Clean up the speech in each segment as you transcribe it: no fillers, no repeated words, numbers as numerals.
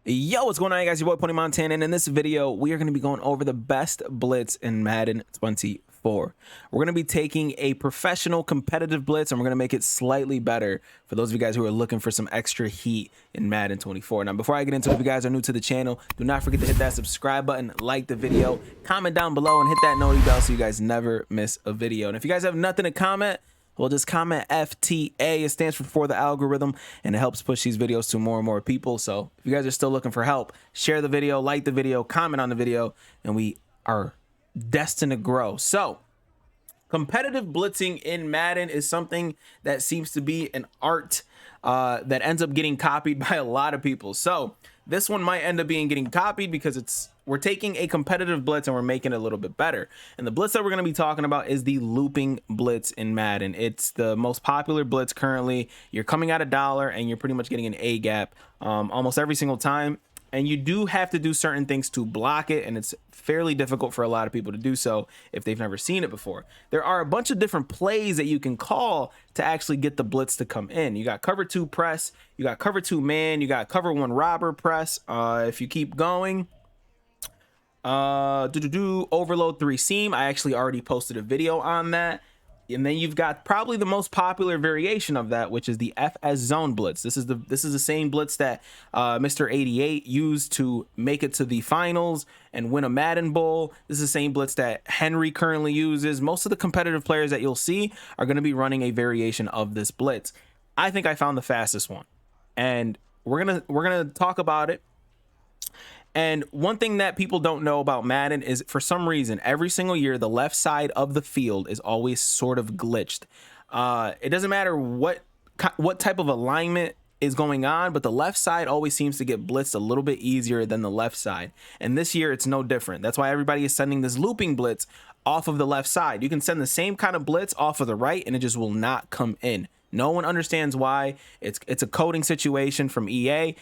Yo, what's going on, guys? Your boy Pony Montana, and in this video, we are going to be going over the best blitz in Madden 24. We're going to be taking a professional competitive blitz, and we're going to make it slightly better for those of you guys who are looking for some extra heat in Madden 24. Now, before I get into it, if you guys are new to the channel, do not forget to hit that subscribe button, like the video, comment down below, and hit that noti bell so you guys never miss a video. And if you guys have nothing to comment, well, just comment FTA. It stands for the algorithm, and it helps push these videos to more and more people. So if you guys are still looking for help, share the video, like the video, comment on the video, and we are destined to grow. So competitive blitzing in Madden is something that seems to be an art that ends up getting copied by a lot of people. So this one might end up getting copied because we're taking a competitive blitz and we're making it a little bit better. And the blitz that we're going to be talking about is the looping blitz in Madden. It's the most popular blitz currently. You're coming at $1 and you're pretty much getting an A gap almost every single time. And you do have to do certain things to block it, and it's fairly difficult for a lot of people to do so if they've never seen it before. There are a bunch of different plays that you can call to actually get the blitz to come in. You got cover 2 press, you got cover 2 man, you got cover 1 robber press. If you keep going, overload 3 seam. I actually already posted a video on that. And then you've got probably the most popular variation of that, which is the FS zone blitz. This is the same blitz that Mr. 88 used to make it to the finals and win a Madden Bowl. This is the same blitz that Henry currently uses. Most of the competitive players that you'll see are going to be running a variation of this blitz. I think I found the fastest one, and we're gonna talk about it. And one thing that people don't know about Madden is, for some reason, every single year, the left side of the field is always sort of glitched. It doesn't matter what type of alignment is going on, but the left side always seems to get blitzed a little bit easier than the left side. And this year, it's no different. That's why everybody is sending this looping blitz off of the left side. You can send the same kind of blitz off of the right, and it just will not come in. No one understands why. It's a coding situation from EA.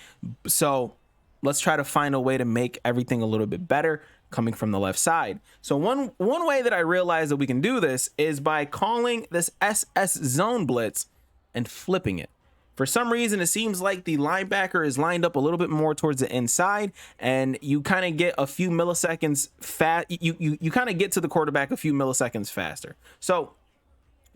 So let's try to find a way to make everything a little bit better coming from the left side. So one way that I realized that we can do this is by calling this SS zone blitz and flipping it. For some reason, it seems like the linebacker is lined up a little bit more towards the inside, and you kind of get a few milliseconds you kind of get to the quarterback a few milliseconds faster. So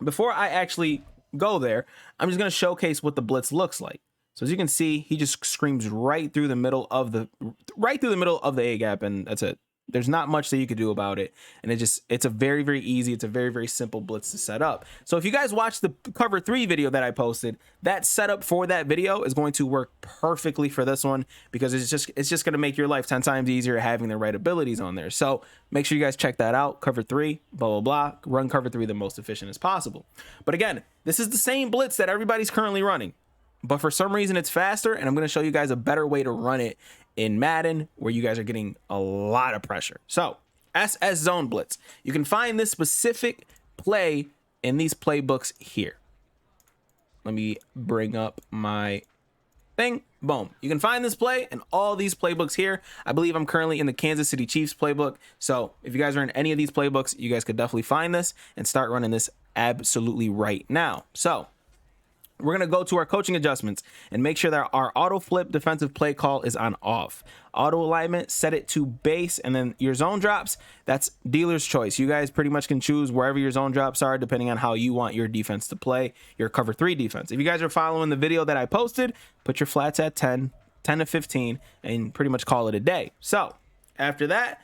before I actually go there, I'm just going to showcase what the blitz looks like. So as you can see, he just screams right through the middle of the A gap, and that's it. There's not much that you could do about it. And it's a very, very easy, it's a very, very simple blitz to set up. So if you guys watch the cover 3 video that I posted, that setup for that video is going to work perfectly for this one, because it's just going to make your life 10 times easier having the right abilities on there. So make sure you guys check that out. Cover 3, blah, blah, blah. Run cover 3 the most efficient as possible. But again, this is the same blitz that everybody's currently running, but for some reason it's faster, and I'm going to show you guys a better way to run it in Madden where you guys are getting a lot of pressure. So SS zone blitz, you can find this specific play in these playbooks here. Let me bring up my thing. Boom. You can find this play in all these playbooks here. I believe I'm currently in the Kansas City Chiefs playbook. So if you guys are in any of these playbooks, you guys could definitely find this and start running this absolutely right now. So we're going to go to our coaching adjustments and make sure that our auto flip defensive play call is on off. Auto alignment, set it to base, and then your zone drops, that's dealer's choice. You guys pretty much can choose wherever your zone drops are depending on how you want your defense to play, your cover 3 defense. If you guys are following the video that I posted, put your flats at 10 to 15, and pretty much call it a day. So after that,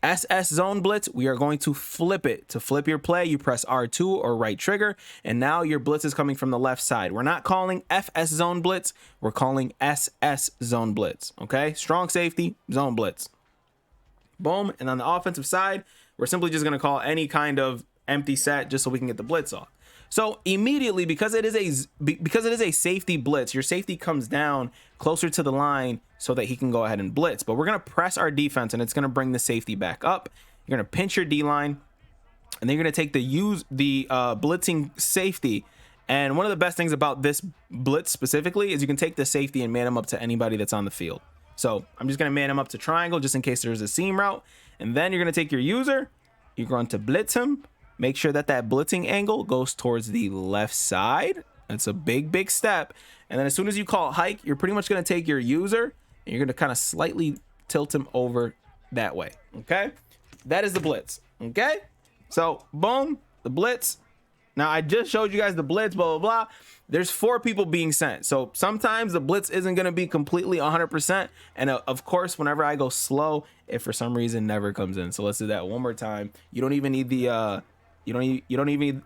SS zone blitz, we are going to flip it. To flip your play, you press R2 or right trigger, and now your blitz is coming from the left side. We're not calling FS zone blitz, we're calling SS zone blitz, okay? Strong safety, zone blitz. Boom, and on the offensive side, we're simply just gonna call any kind of empty set just so we can get the blitz off. So immediately, because it is a safety blitz, your safety comes down closer to the line so that he can go ahead and blitz. But we're going to press our defense, and it's going to bring the safety back up. You're going to pinch your D-line, and then you're going to take the blitzing safety. And one of the best things about this blitz specifically is you can take the safety and man him up to anybody that's on the field. So I'm just going to man him up to triangle just in case there's a seam route. And then you're going to take your user, you're going to blitz him. Make sure that blitzing angle goes towards the left side. That's a big, big step. And then as soon as you call hike, you're pretty much going to take your user and you're going to kind of slightly tilt him over that way. Okay, that is the blitz. Okay, so boom, the blitz. Now I just showed you guys the blitz, blah, blah, blah. There's 4 people being sent. So sometimes the blitz isn't going to be completely 100%. And of course, whenever I go slow, it for some reason never comes in. So let's do that one more time. You don't even need the, you don't even need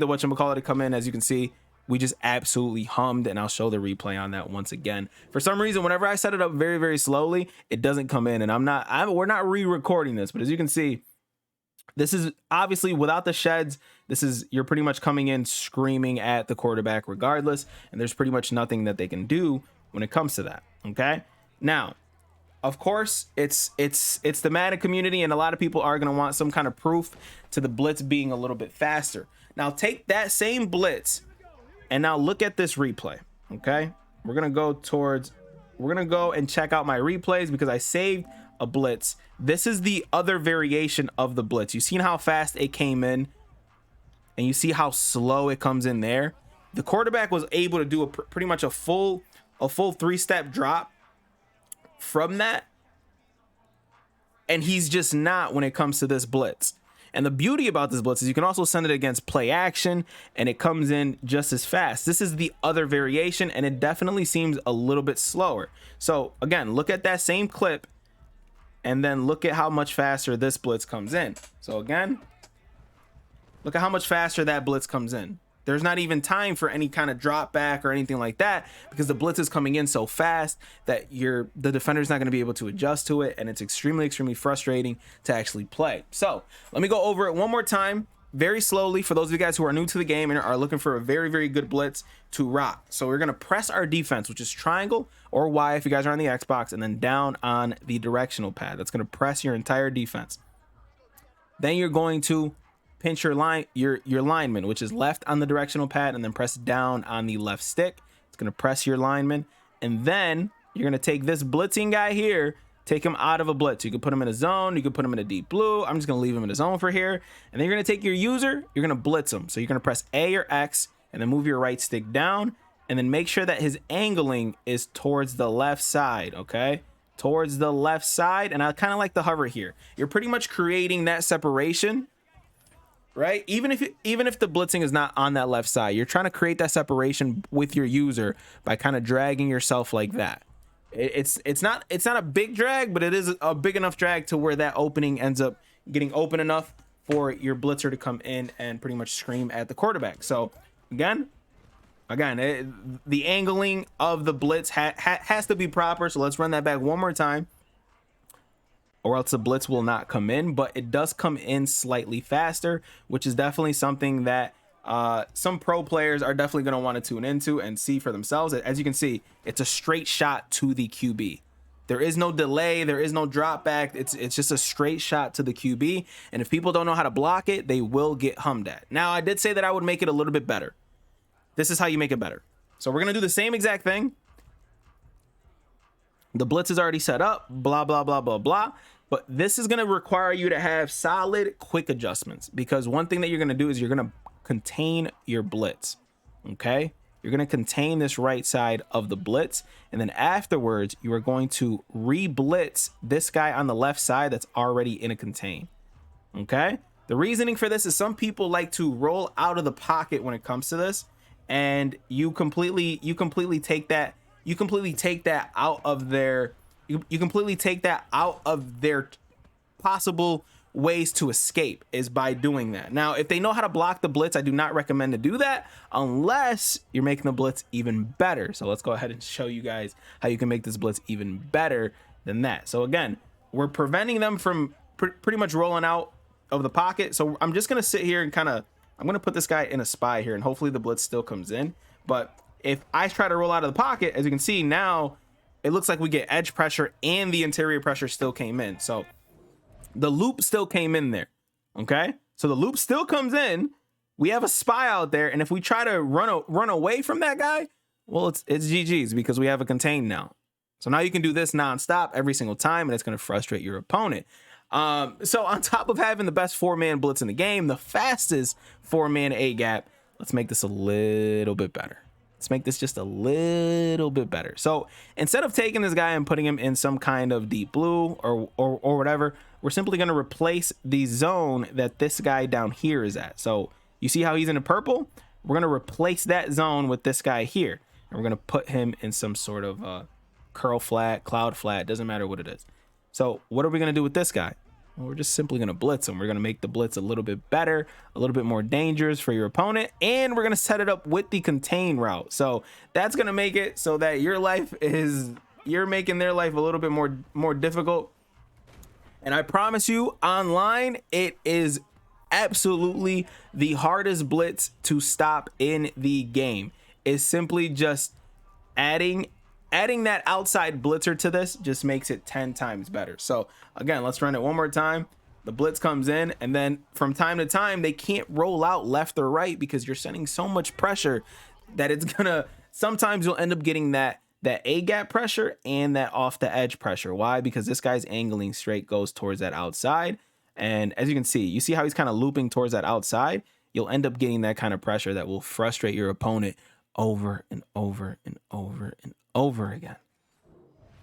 the whatchamacallit to come in. As you can see, we just absolutely hummed, and I'll show the replay on that once again. For some reason, whenever I set it up very, very slowly, it doesn't come in, and we're not re-recording this, but as you can see, this is obviously without the sheds. You're pretty much coming in screaming at the quarterback regardless, and there's pretty much nothing that they can do when it comes to that. Okay, now, of course, it's the Madden community, and a lot of people are going to want some kind of proof to the blitz being a little bit faster. Now, take that same blitz, and now look at this replay. Okay, we're gonna go and check out my replays because I saved a blitz. This is the other variation of the blitz. You seen how fast it came in, and you see how slow it comes in there. The quarterback was able to do pretty much a full 3-step drop from that, and he's just not when it comes to this blitz. And the beauty about this blitz is you can also send it against play action, and it comes in just as fast. This is the other variation, and it definitely seems a little bit slower. So again, look at that same clip, and then look at how much faster this blitz comes in. So again, look at how much faster that blitz comes in. There's not even time for any kind of drop back or anything like that because the blitz is coming in so fast that the defender's not going to be able to adjust to it, and it's extremely, extremely frustrating to actually play. So let me go over it one more time very slowly for those of you guys who are new to the game and are looking for a very, very good blitz to rock. So we're going to press our defense, which is triangle or Y if you guys are on the Xbox, and then down on the directional pad. That's going to press your entire defense. Then you're going to pinch your lineman, which is left on the directional pad, and then press down on the left stick. It's going to press your lineman, and then you're going to take this blitzing guy here, take him out of a blitz. You can put him in a zone, you can put him in a deep blue. I'm just going to leave him in a zone for here, and then you're going to take your user, you're going to blitz him. So you're going to press A or X, and then move your right stick down, and then make sure that his angling is towards the left side, okay? Towards the left side, and I kind of like the hover here. You're pretty much creating that separation, right? Even if the blitzing is not on that left side, you're trying to create that separation with your user by kind of dragging yourself like that. It's not a big drag, but it is a big enough drag to where that opening ends up getting open enough for your blitzer to come in and pretty much scream at the quarterback. So again, the angling of the blitz has to be proper. So let's run that back one more time, or else the blitz will not come in, but it does come in slightly faster, which is definitely something that some pro players are definitely going to want to tune into and see for themselves. As you can see, it's a straight shot to the QB. There is no delay, there is no drop back. It's just a straight shot to the QB, and if people don't know how to block it, they will get hummed at. Now, I did say that I would make it a little bit better. This is how you make it better. So we're going to do the same exact thing. The blitz is already set up, blah, blah, blah, blah, blah. But this is going to require you to have solid, quick adjustments, because one thing that you're going to do is you're going to contain your blitz. Okay? You're going to contain this right side of the blitz. And then afterwards, you are going to re-blitz this guy on the left side that's already in a contain. Okay? The reasoning for this is some people like to roll out of the pocket when it comes to this. And you completely take that out of their possible ways to escape is by doing that. Now, if they know how to block the blitz, I do not recommend to do that unless you're making the blitz even better. So let's go ahead and show you guys how you can make this blitz even better than that. So again, we're preventing them from pretty much rolling out of the pocket. So I'm just going to sit here and I'm going to put this guy in a spy here, and hopefully the blitz still comes in. But if I try to roll out of the pocket, as you can see now, it looks like we get edge pressure and the interior pressure still came in. So the loop still came in there. Okay. So the loop still comes in. We have a spy out there. And if we try to run away from that guy, well, it's GG's because we have a contain now. So now you can do this nonstop every single time, and it's going to frustrate your opponent. So on top of having the best 4-man blitz in the game, the fastest 4-man A gap, let's make this a little bit better. Let's make this just a little bit better. So instead of taking this guy and putting him in some kind of deep blue or whatever, we're simply going to replace the zone that this guy down here is at. So you see how he's in a purple? We're going to replace that zone with this guy here. And we're going to put him in some sort of curl flat, cloud flat, doesn't matter what it is. So what are we going to do with this guy? Well, we're just simply going to blitz him. We're going to make the blitz a little bit better, a little bit more dangerous for your opponent, and we're going to set it up with the contain route. So that's going to make it so that your life is, you're making their life a little bit more difficult. And I promise you, online, it is absolutely the hardest blitz to stop in the game. It's simply just adding that outside blitzer to this just makes it 10 times better. So again, let's run it one more time. The blitz comes in, and then from time to time, they can't roll out left or right because you're sending so much pressure that it's gonna, sometimes you'll end up getting that A gap pressure and that off the edge pressure. Why? Because this guy's angling straight, goes towards that outside. And as you can see, you see how he's kind of looping towards that outside. You'll end up getting that kind of pressure that will frustrate your opponent over and over and over and over again.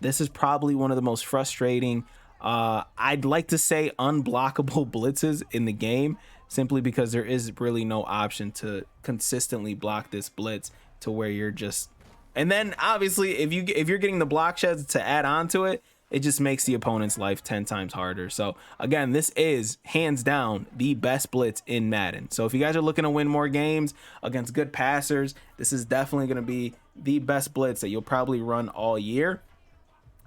This is probably one of the most frustrating, I'd like to say unblockable blitzes in the game, simply because there is really no option to consistently block this blitz to where you're just, and then obviously if you're getting the block sheds to add on to it, it just makes the opponent's life 10 times harder. So again, this is hands down the best blitz in Madden. So if you guys are looking to win more games against good passers, this is definitely going to be the best blitz that you'll probably run all year.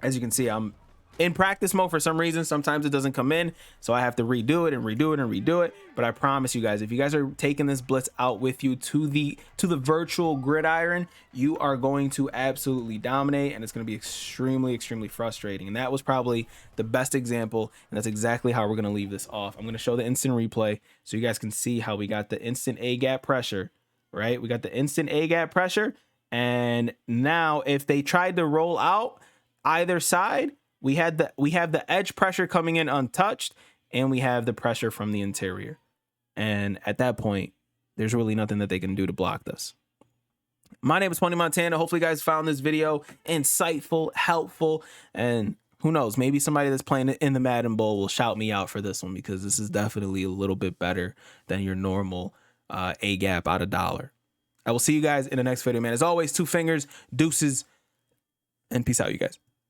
As you can see, I'm in practice mode for some reason. Sometimes it doesn't come in, so I have to redo it and redo it and redo it. But I promise you guys, if you guys are taking this blitz out with you to the virtual gridiron, you are going to absolutely dominate, and it's going to be extremely frustrating. And that was probably the best example, and that's exactly how we're going to leave this off. I'm going to show the instant replay so you guys can see how we got the instant A gap pressure, right? We got the instant A gap pressure, and now if they tried to roll out either side, we have the edge pressure coming in untouched, and we have the pressure from the interior. And at that point, there's really nothing that they can do to block this. My name is Pony Montana. Hopefully you guys found this video insightful, helpful, and who knows, maybe somebody that's playing in the Madden Bowl will shout me out for this one, because this is definitely a little bit better than your normal A gap out of $1. I will see you guys in the next video, man. As always, 2 fingers, deuces, and peace out, you guys.